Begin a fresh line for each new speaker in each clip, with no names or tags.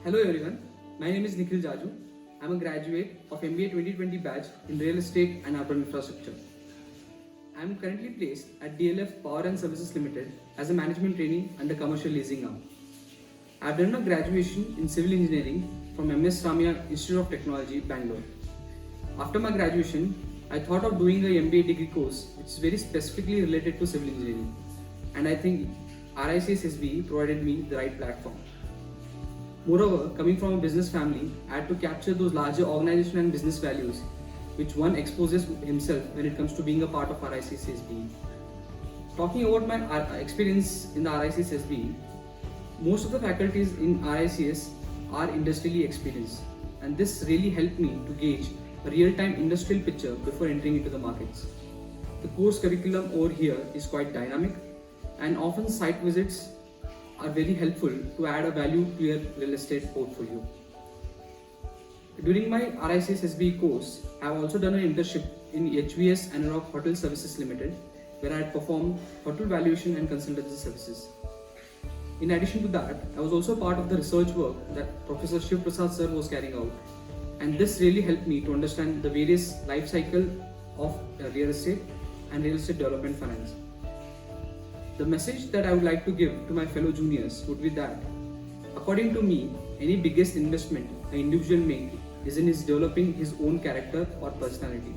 Hello everyone, my name is Nikhil Jaju. I am a graduate of MBA 2020 batch in Real Estate and Urban Infrastructure. I am currently placed at DLF Power and Services Limited as a management trainee under commercial leasing arm. I have done my graduation in civil engineering from MS Ramya Institute of Technology, Bangalore. After my graduation, I thought of doing a MBA degree course which is very specifically related to civil engineering, and I think RICS SBE provided me the right platform. Moreover, coming from a business family, I had to capture those larger organizational and business values which one exposes himself when it comes to being a part of RICS SBE. Talking about my experience in the RICS SBE, most of the faculties in RICS are industrially experienced, and this really helped me to gauge a real-time industrial picture before entering into the markets. The course curriculum over here is quite dynamic, and often site visits are very helpful to add a value to your real estate portfolio. During my RICS SBE course, I have also done an internship in HVS Anurag Hotel Services Limited, where I had performed hotel valuation and consultancy services. In addition to that, I was also part of the research work that Professor Shiv Prasad sir was carrying out, and this really helped me to understand the various life cycle of real estate and real estate development finance. The message that I would like to give to my fellow juniors would be that, according to me, any biggest investment an individual makes is in his developing his own character or personality.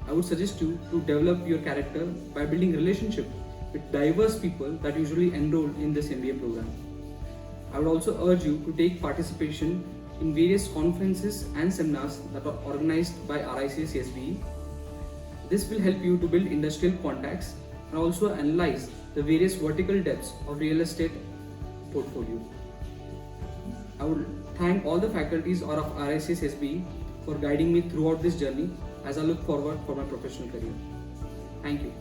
I would suggest you to develop your character by building relationship with diverse people that usually enroll in this MBA program. I would also urge you to take participation in various conferences and seminars that are organized by RICS SBE. This will help you to build industrial contacts and also analyze the various vertical depths of real estate portfolio. I would thank all the faculties of RICS SBE for guiding me throughout this journey as I look forward for my professional career. Thank you.